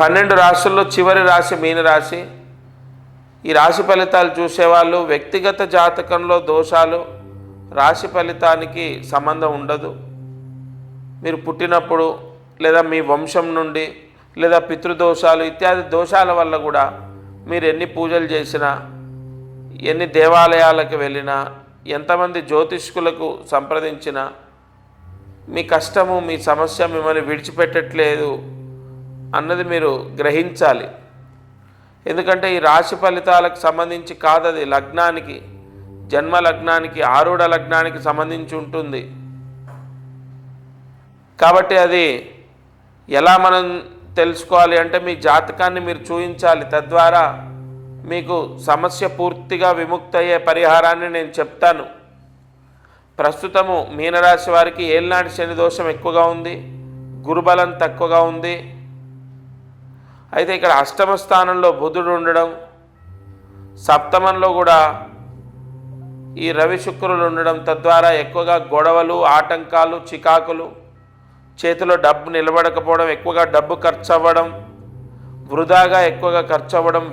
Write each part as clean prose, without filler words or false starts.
12 రాశుల్లో చివరి రాశి మీనరాశి. ఈ రాశి ఫలితాలు చూసేవాళ్ళు వ్యక్తిగత జాతకంలో దోషాలు రాశి ఫలితానికి సంబంధం ఉండదు. మీరు పుట్టినప్పుడు లేదా మీ వంశం నుండి లేదా పితృదోషాలు ఇత్యాది దోషాల వల్ల కూడా మీరు ఎన్ని పూజలు చేసినా, ఎన్ని దేవాలయాలకు వెళ్ళినా, ఎంతమంది జ్యోతిష్కులకు సంప్రదించినా మీ కష్టము, మీ సమస్య మిమ్మల్ని విడిచిపెట్టట్లేదు అన్నది మీరు గ్రహించాలి. ఎందుకంటే ఈ రాశి ఫలితాలకు సంబంధించి కాదది, లగ్నానికి, జన్మ లగ్నానికి, ఆరూఢ లగ్నానికి సంబంధించి ఉంటుంది. కాబట్టి అది ఎలా మనం తెలుసుకోవాలి అంటే మీ జాతకాన్ని మీరు చూపించాలి. తద్వారా మీకు సమస్య పూర్తిగా విముక్తి అయ్యే పరిహారాన్ని నేను చెప్తాను. ప్రస్తుతము మీనరాశి వారికి ఏలినాటి శని దోషం ఎక్కువగా ఉంది, గురుబలం తక్కువగా ఉంది. అయితే ఇక్కడ అష్టమ స్థానంలో బుధుడు ఉండడం, సప్తమంలో కూడా ఈ రవి శుక్రులు ఉండడం, తద్వారా ఎక్కువగా గొడవలు, ఆటంకాలు, చికాకులు, చేతిలో డబ్బు నిలబడకపోవడం, ఎక్కువగా డబ్బు ఖర్చు అవ్వడం, వృధాగా ఎక్కువగా ఖర్చు అవ్వడం,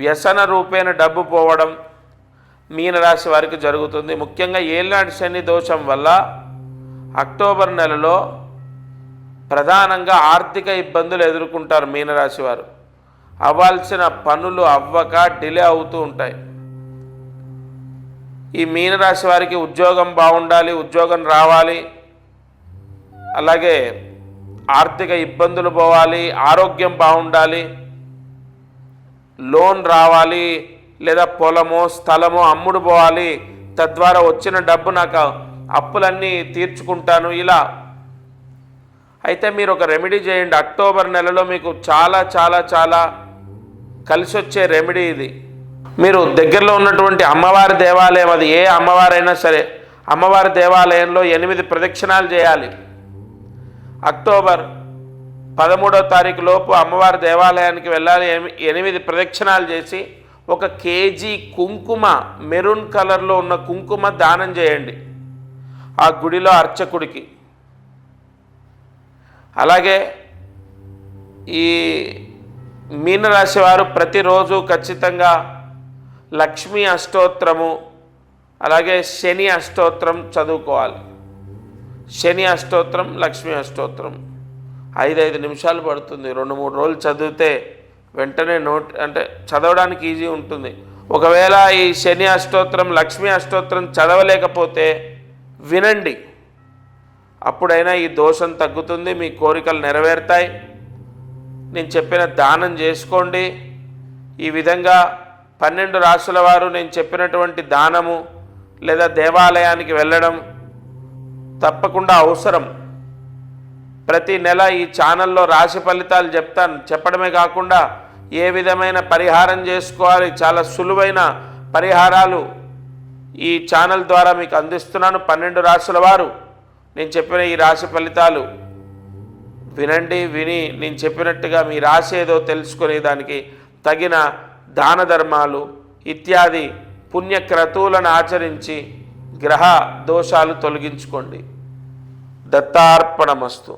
వ్యసన రూపేణ డబ్బు పోవడం మీనరాశి వారికి జరుగుతుంది. ముఖ్యంగా ఏలినాటి శని దోషం వల్ల అక్టోబర్ నెలలో ప్రధానంగా ఆర్థిక ఇబ్బందులు ఎదుర్కొంటారు మీనరాశి వారు. అవ్వాల్సిన పనులు అవ్వక డిలే అవుతూ ఉంటాయి. ఈ మీనరాశి వారికి ఉద్యోగం బాగుండాలి, ఉద్యోగం రావాలి, అలాగే ఆర్థిక ఇబ్బందులు పోవాలి, ఆరోగ్యం బాగుండాలి, లోన్ రావాలి, లేదా పొలమో స్థలమో అమ్ముడు పోవాలి, తద్వారా వచ్చిన డబ్బు నాకు అప్పులన్నీ తీర్చుకుంటాను ఇలా. అయితే మీరు ఒక రెమెడీ చేయండి. అక్టోబర్ నెలలో మీకు చాలా చాలా చాలా కలిసి వచ్చే రెమెడీ ఇది. మీరు దగ్గరలో ఉన్నటువంటి అమ్మవారి దేవాలయం, అది ఏ అమ్మవారైనా సరే, అమ్మవారి దేవాలయంలో 8 ప్రదక్షిణాలు చేయాలి. అక్టోబర్ 13వ తారీఖు లోపు అమ్మవారి దేవాలయానికి వెళ్ళాలి. 8 ప్రదక్షిణాలు చేసి 1 కేజీ కుంకుమ, మెరూన్ కలర్లో ఉన్న కుంకుమ దానం చేయండి ఆ గుడిలో అర్చకుడికి. అలాగే ఈ మీనరాశి వారు ప్రతిరోజు ఖచ్చితంగా లక్ష్మీ అష్టోత్తరము, అలాగే శని అష్టోత్తరం చదువుకోవాలి. శని అష్టోత్తరం, లక్ష్మీ అష్టోత్తరం 5 నిమిషాలు పడుతుంది. 2-3 రోజులు చదివితే వెంటనే అంటే చదవడానికి ఈజీ ఉంటుంది. ఒకవేళ ఈ శని అష్టోత్తరం, లక్ష్మీ అష్టోత్తరం చదవలేకపోతే వినండి, అప్పుడైనా ఈ దోషం తగ్గుతుంది, మీ కోరికలు నెరవేరుతాయి. నేను చెప్పిన దానం చేసుకోండి. ఈ విధంగా 12 రాశుల వారు నేను చెప్పినటువంటి దానము లేదా దేవాలయానికి వెళ్ళడం తప్పకుండా అవసరం. ప్రతి నెల ఈ ఛానల్లో రాశి ఫలితాలు చెప్పడమే కాకుండా ఏ విధమైన పరిహారం చేసుకోవాలి, చాలా సులువైన పరిహారాలు ఈ ఛానల్ ద్వారా మీకు అందిస్తున్నాను. 12 రాశుల వారు నేను చెప్పిన ఈ రాశి ఫలితాలు వినండి. విని నేను చెప్పినట్టుగా మీ రాశి ఏదో తెలుసుకునే దానికి తగిన దాన ధర్మాలు ఇత్యాది పుణ్యక్రతువులను ఆచరించి గ్రహ దోషాలు తొలగించుకోండి. దత్తార్పణమస్తు.